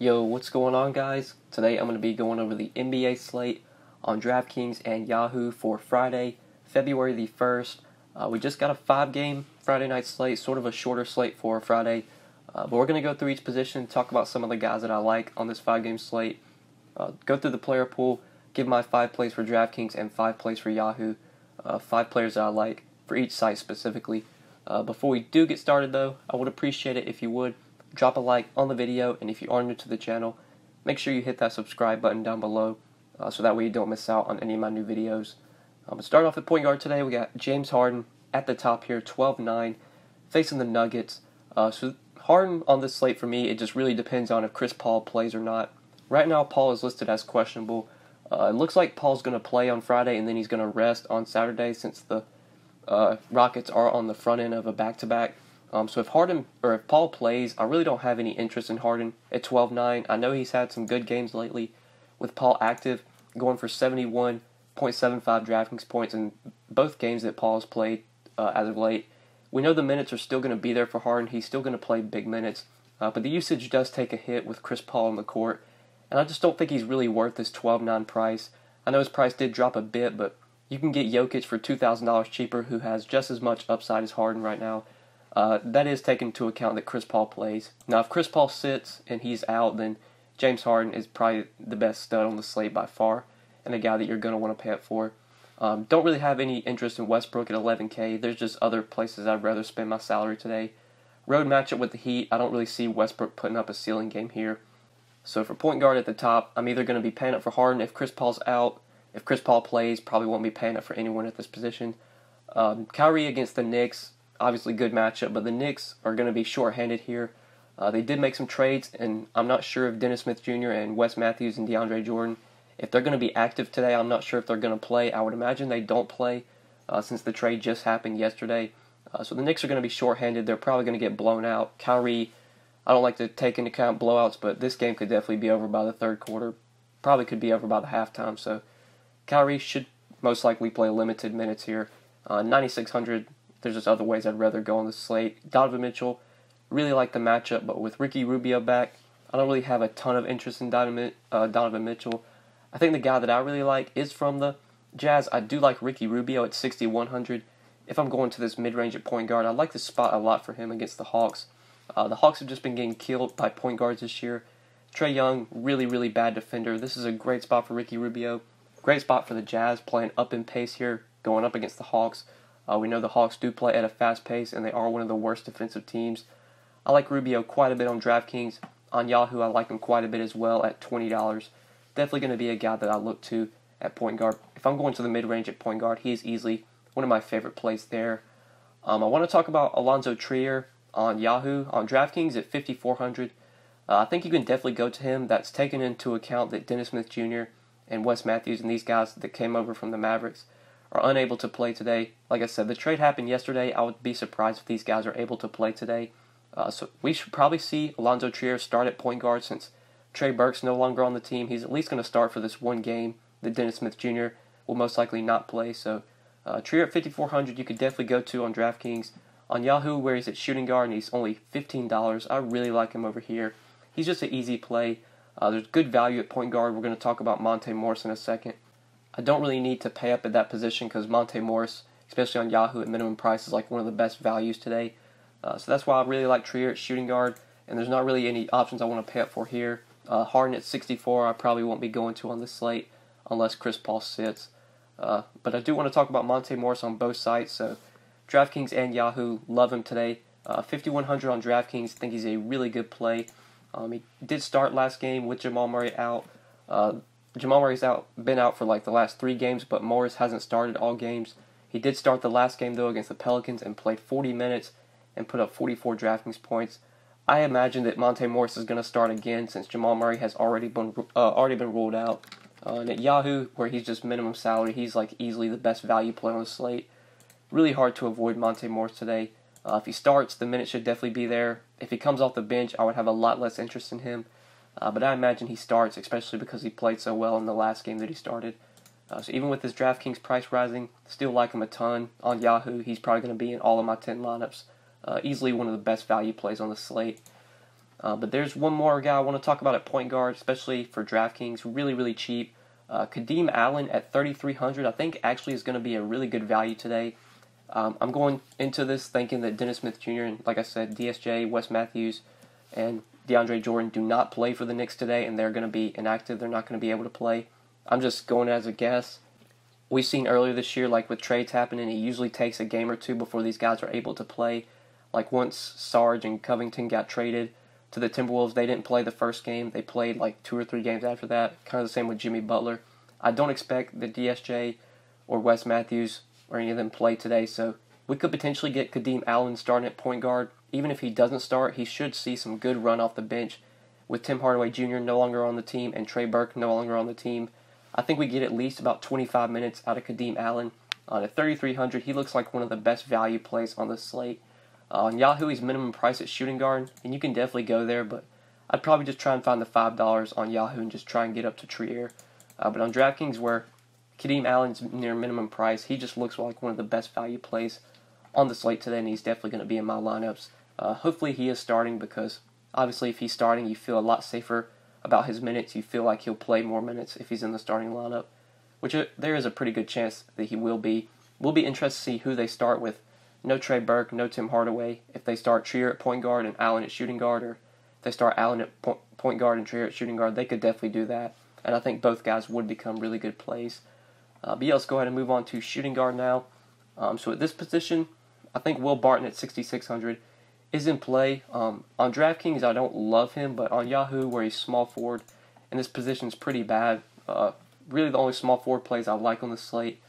Yo, what's going on, guys? Today I'm going to be going over the NBA slate on DraftKings and Yahoo for Friday, February the 1st. We just got a 5-game Friday night slate, sort of a shorter slate for Friday. But we're going to go through each position, talk about some of the guys that I like on this 5-game slate, go through the player pool, give my 5 plays for DraftKings and 5 plays for Yahoo, 5 players that I like for each site specifically. Before we do get started, though, I would appreciate it if you would drop a like on the video, and if you are new to the channel, make sure you hit that subscribe button down below so that way you don't miss out on any of my new videos. But starting off at point guard today, we got James Harden at the top here, 12-9, facing the Nuggets. So Harden on this slate for me, it just really depends on if Chris Paul plays or not. Right now, Paul is listed as questionable. It looks like Paul's going to play on Friday, and then he's going to rest on Saturday since the Rockets are on the front end of a back-to-back. So if Paul plays, I really don't have any interest in Harden at 12-9. I know he's had some good games lately with Paul active, going for 71.75 DraftKings points in both games that Paul has played as of late. We know the minutes are still going to be there for Harden. He's still going to play big minutes, but the usage does take a hit with Chris Paul on the court, and I just don't think he's really worth this 12-9 price. I know his price did drop a bit, but you can get Jokic for $2,000 cheaper, who has just as much upside as Harden right now. That is taken into account that Chris Paul plays. Now, if Chris Paul sits and he's out, then James Harden is probably the best stud on the slate by far, and a guy that you're going to want to pay up for. Don't really have any interest in Westbrook at $11K. There's just other places I'd rather spend my salary today. Road matchup with the Heat, I don't really see Westbrook putting up a ceiling game here. So for point guard at the top, I'm either going to be paying up for Harden if Chris Paul's out. If Chris Paul plays, probably won't be paying up for anyone at this position. Kyrie against the Knicks, obviously good matchup, but the Knicks are going to be short-handed here. They did make some trades, and I'm not sure if Dennis Smith Jr. and Wes Matthews and DeAndre Jordan, if they're going to be active today. I'm not sure if they're going to play. I would imagine they don't play since the trade just happened yesterday. So the Knicks are going to be short-handed. They're probably going to get blown out. Kyrie, I don't like to take into account blowouts, but this game could definitely be over by the third quarter. Probably could be over by the halftime. So Kyrie should most likely play limited minutes here. 9,600. There's just other ways I'd rather go on the slate. Donovan Mitchell, really like the matchup, but with Ricky Rubio back, I don't really have a ton of interest in Donovan Mitchell. I think the guy that I really like is from the Jazz. I do like Ricky Rubio at 6,100. If I'm going to this mid-range at point guard, I like this spot a lot for him against the Hawks. The Hawks have just been getting killed by point guards this year. Trae Young, really, really bad defender. This is a great spot for Ricky Rubio. Great spot for the Jazz, playing up in pace here, going up against the Hawks. We know the Hawks do play at a fast pace, and they are one of the worst defensive teams. I like Rubio quite a bit on DraftKings. On Yahoo, I like him quite a bit as well at $20. Definitely going to be a guy that I look to at point guard. If I'm going to the mid-range at point guard, he is easily one of my favorite plays there. I want to talk about Alonzo Trier on Yahoo. On DraftKings at 5,400. I think you can definitely go to him. That's taken into account that Dennis Smith Jr. and Wes Matthews and these guys that came over from the Mavericks are unable to play today. Like I said, the trade happened yesterday. I would be surprised if these guys are able to play today. So we should probably see Alonzo Trier start at point guard since Trey Burke's no longer on the team. He's at least going to start for this one game that Dennis Smith Jr. will most likely not play. So Trier at 5,400 you could definitely go to on DraftKings. On Yahoo, where he's at shooting guard and he's only $15, I really like him over here. He's just an easy play. There's good value at point guard. We're going to talk about Monte Morris in a second. I don't really need to pay up at that position because Monte Morris, especially on Yahoo at minimum price, is like one of the best values today. So that's why I really like Trier at shooting guard, and there's not really any options I want to pay up for here. Harden at 64, I probably won't be going to on this slate unless Chris Paul sits. But I do want to talk about Monte Morris on both sites. So DraftKings and Yahoo, love him today. 5,100 on DraftKings, think he's a really good play. He did start last game with Jamal Murray out. Jamal Murray's been out for like the last 3 games, but Morris hasn't started all games. He did start the last game, though, against the Pelicans and played 40 minutes and put up 44 DraftKings points. I imagine that Monte Morris is going to start again since Jamal Murray has already been ruled out. And at Yahoo, where he's just minimum salary, he's like easily the best value play on the slate. Really hard to avoid Monte Morris today. If he starts, the minutes should definitely be there. If he comes off the bench, I would have a lot less interest in him. But I imagine he starts, especially because he played so well in the last game that he started. So even with his DraftKings price rising, still like him a ton. On Yahoo, he's probably going to be in all of my 10 lineups. Easily one of the best value plays on the slate. But there's one more guy I want to talk about at point guard, especially for DraftKings, really, really cheap. Kadeem Allen at 3,300, I think actually is going to be a really good value today. I'm going into this thinking that Dennis Smith Jr. and, like I said, DSJ, Wes Matthews, and DeAndre Jordan do not play for the Knicks today, and they're going to be inactive. They're not going to be able to play. I'm just going as a guess. We've seen earlier this year, like with trades happening, it usually takes a game or two before these guys are able to play. Like once Sarge and Covington got traded to the Timberwolves, they didn't play the first game. They played like 2 or 3 games after that. Kind of the same with Jimmy Butler. I don't expect the DSJ or Wes Matthews or any of them play today, so we could potentially get Kadeem Allen starting at point guard. Even if he doesn't start, he should see some good run off the bench with Tim Hardaway Jr. no longer on the team and Trey Burke no longer on the team. I think we get at least about 25 minutes out of Kadeem Allen. At 3,300, he looks like one of the best value plays on the slate. On Yahoo, he's minimum price at shooting guard, and you can definitely go there, but I'd probably just try and find the $5 on Yahoo and just try and get up to Trier. But on DraftKings, where Kadeem Allen's near minimum price, he just looks like one of the best value plays on the slate today, and he's definitely going to be in my lineups. Hopefully he is starting, because obviously if he's starting, you feel a lot safer about his minutes. You feel like he'll play more minutes if he's in the starting lineup, which there is a pretty good chance that he will be. We'll be interested to see who they start with. No Trey Burke, no Tim Hardaway. If they start Trier at point guard and Allen at shooting guard, or if they start Allen at point guard and Trier at shooting guard, they could definitely do that. And I think both guys would become really good plays. But yeah, let's go ahead and move on to shooting guard now. So at this position, I think Will Barton at 6,600 is in play. On DraftKings, I don't love him, but on Yahoo, where he's small forward, and this position is pretty bad. Really, the only small forward plays I like on the slate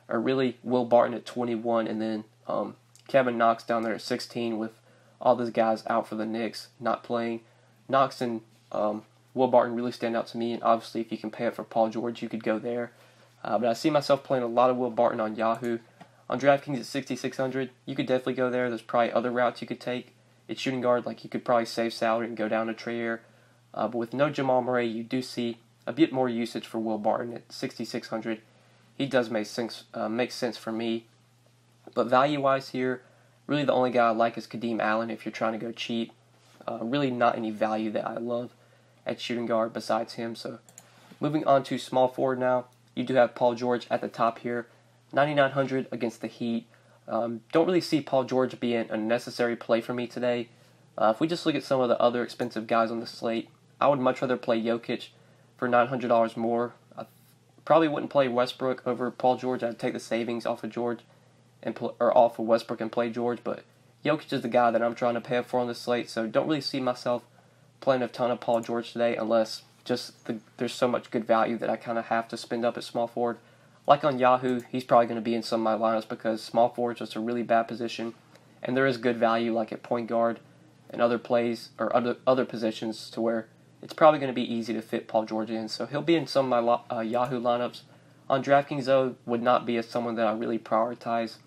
are really Will Barton at 21, and then Kevin Knox down there at 16, with all those guys out for the Knicks, not playing. Knox and Will Barton really stand out to me, and obviously if you can pay it for Paul George, you could go there. But I see myself playing a lot of Will Barton on Yahoo. On DraftKings at 6,600, you could definitely go there. There's probably other routes you could take. It's shooting guard, like you could probably save salary and go down to Trier. But with no Jamal Murray, you do see a bit more usage for Will Barton at 6,600. He does make sense for me. But value-wise here, really the only guy I like is Kadeem Allen if you're trying to go cheap. Really not any value that I love at shooting guard besides him. So moving on to small forward now, you do have Paul George at the top here. 9,900 against the Heat. Don't really see Paul George being a necessary play for me today. If we just look at some of the other expensive guys on the slate, I would much rather play Jokic for $900 more. I probably wouldn't play Westbrook over Paul George. I'd take the savings off of George or off of Westbrook and play George, but Jokic is the guy that I'm trying to pay up for on the slate, so don't really see myself playing a ton of Paul George today unless there's so much good value that I kind of have to spend up at small forward. Like on Yahoo, he's probably going to be in some of my lineups because small forward is just a really bad position, and there is good value like at point guard and other plays or other positions to where it's probably going to be easy to fit Paul George in. So he'll be in some of my Yahoo lineups. On DraftKings, though, would not be someone that I really prioritize.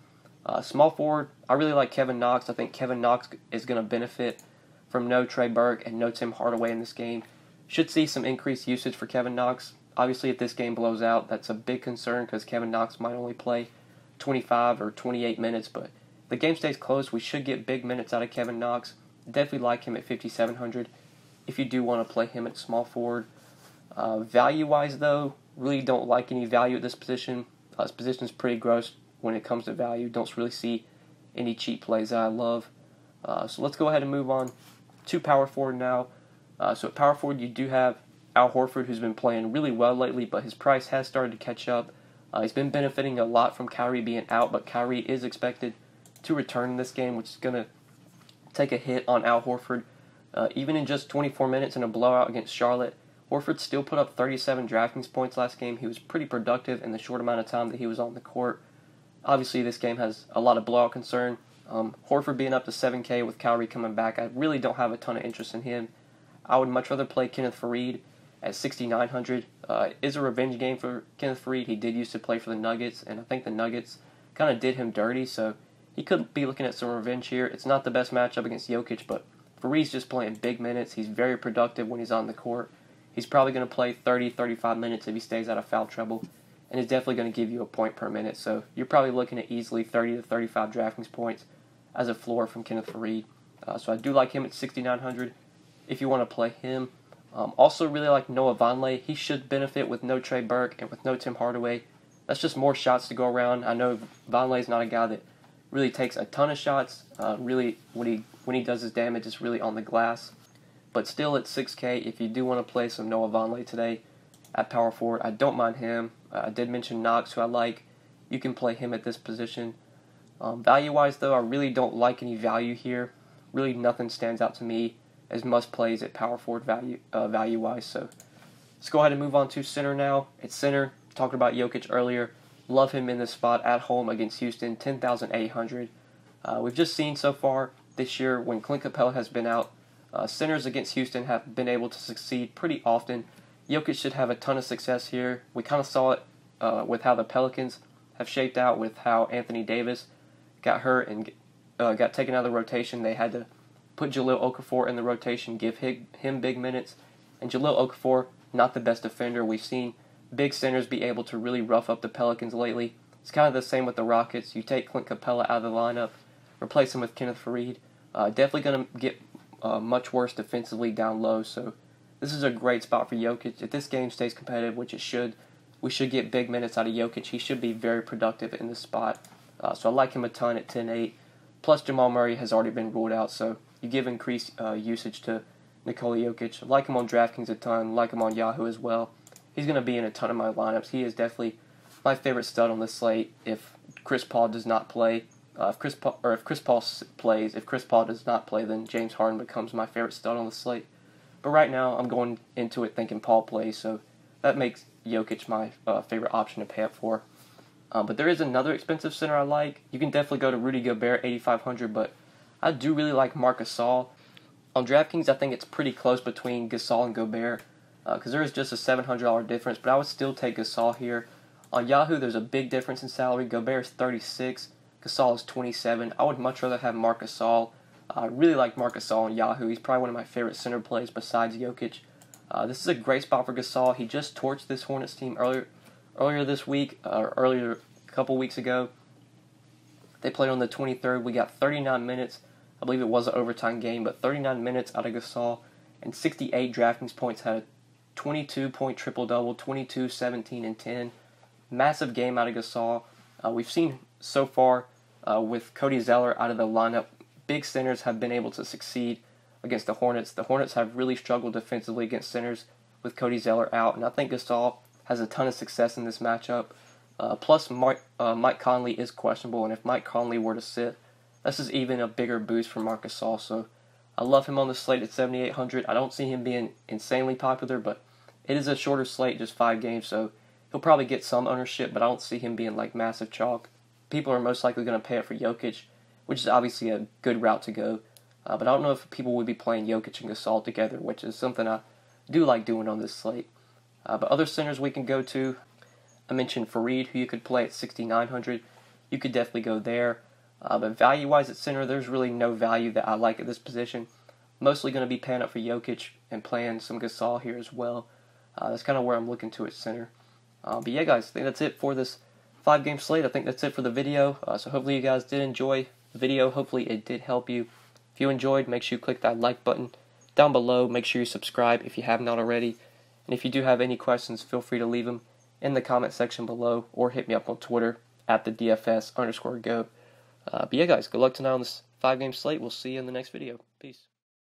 Small forward, I really like Kevin Knox. I think Kevin Knox is going to benefit from no Trey Burke and no Tim Hardaway in this game. Should see some increased usage for Kevin Knox. Obviously, if this game blows out, that's a big concern because Kevin Knox might only play 25 or 28 minutes. But if the game stays close, we should get big minutes out of Kevin Knox. Definitely like him at 5,700 if you do want to play him at small forward. Value-wise, though, really don't like any value at this position. This position is pretty gross when it comes to value. Don't really see any cheap plays that I love. So let's go ahead and move on to power forward now. So at power forward, you do have Al Horford, who's been playing really well lately, but his price has started to catch up. He's been benefiting a lot from Kyrie being out, but Kyrie is expected to return in this game, which is going to take a hit on Al Horford. Even in just 24 minutes in a blowout against Charlotte, Horford still put up 37 DraftKings points last game. He was pretty productive in the short amount of time that he was on the court. Obviously, this game has a lot of blowout concern. Horford being up to 7K with Kyrie coming back, I really don't have a ton of interest in him. I would much rather play Kenneth Faried at 6,900. Is a revenge game for Kenneth Faried. He did used to play for the Nuggets, and I think the Nuggets kind of did him dirty, so he could be looking at some revenge here. It's not the best matchup against Jokic, but Faried's just playing big minutes. He's very productive when he's on the court. He's probably going to play 30, 35 minutes if he stays out of foul trouble, and is definitely going to give you a point per minute. So you're probably looking at easily 30 to 35 DraftKings points as a floor from Kenneth Faried. So I do like him at 6,900. if you want to play him. Also really like Noah Vonleh. He should benefit with no Trey Burke and with no Tim Hardaway. That's just more shots to go around. I know Vonleh's not a guy that really takes a ton of shots. Really, when he does his damage, it's really on the glass. But still at 6K, if you do want to play some Noah Vonleh today at power forward, I don't mind him. I did mention Knox, who I like. You can play him at this position. Value-wise, though, I really don't like any value here. Really, nothing stands out to me as must-plays at power forward value-wise. So let's go ahead and move on to center now. At center, talked about Jokic earlier. Love him in this spot at home against Houston, 10,800. We've just seen so far this year when Clint Capella has been out, centers against Houston have been able to succeed pretty often. Jokic should have a ton of success here. We kind of saw it with how the Pelicans have shaped out, with how Anthony Davis got hurt and got taken out of the rotation. They had to put Jahlil Okafor in the rotation, give him big minutes. And Jahlil Okafor, not the best defender. We've seen big centers be able to really rough up the Pelicans lately. It's kind of the same with the Rockets. You take Clint Capella out of the lineup, replace him with Kenneth Faried. Definitely going to get much worse defensively down low. So this is a great spot for Jokic. If this game stays competitive, which it should, we should get big minutes out of Jokic. He should be very productive in this spot. So I like him a ton at 10-8. Plus Jamal Murray has already been ruled out, so you give increased usage to Nikola Jokic. I like him on DraftKings a ton. Like him on Yahoo as well. He's going to be in a ton of my lineups. He is definitely my favorite stud on this slate. If Chris Paul does not play, if Chris Paul plays, if Chris Paul does not play, then James Harden becomes my favorite stud on the slate. But right now, I'm going into it thinking Paul plays, so that makes Jokic my favorite option to pay up for. But there is another expensive center I like. You can definitely go to Rudy Gobert, 8,500, but I do really like Marc Gasol. On DraftKings, I think it's pretty close between Gasol and Gobert, because there is just a $700 difference, but I would still take Gasol here. On Yahoo, there's a big difference in salary. Gobert is 36, Gasol is 27. I would much rather have Marc Gasol. I really like Marc Gasol on Yahoo. He's probably one of my favorite center plays besides Jokic. This is a great spot for Gasol. He just torched this Hornets team earlier this week, a couple weeks ago. They played on the 23rd. We got 39 minutes. I believe it was an overtime game, but 39 minutes out of Gasol and 68 DraftKings points. Had a 22-point triple-double, 22, 17, and 10. Massive game out of Gasol. We've seen so far with Cody Zeller out of the lineup, big centers have been able to succeed against the Hornets. The Hornets have really struggled defensively against centers with Cody Zeller out, and I think Gasol has a ton of success in this matchup. Plus, Mike Conley is questionable, and if Mike Conley were to sit, this is even a bigger boost for Marc Gasol. So I love him on the slate at 7,800. I don't see him being insanely popular, but it is a shorter slate, just 5 games, so he'll probably get some ownership, but I don't see him being like massive chalk. People are most likely going to pay it for Jokic, which is obviously a good route to go. But I don't know if people would be playing Jokic and Gasol together, which is something I do like doing on this slate. But other centers we can go to, I mentioned Faried, who you could play at 6,900. You could definitely go there. But value-wise at center, there's really no value that I like at this position. Mostly going to be paying up for Jokic and playing some Gasol here as well. That's kind of where I'm looking to at center. But yeah, guys, I think that's it for this 5-game slate. I think that's it for the video. So hopefully you guys did enjoy the video. Hopefully it did help you. If you enjoyed, make sure you click that like button down below. Make sure you subscribe if you have not already. And if you do have any questions, feel free to leave them in the comment section below or hit me up on Twitter at the DFS_GOAT. But yeah, guys, good luck tonight on this 5-game slate. We'll see you in the next video.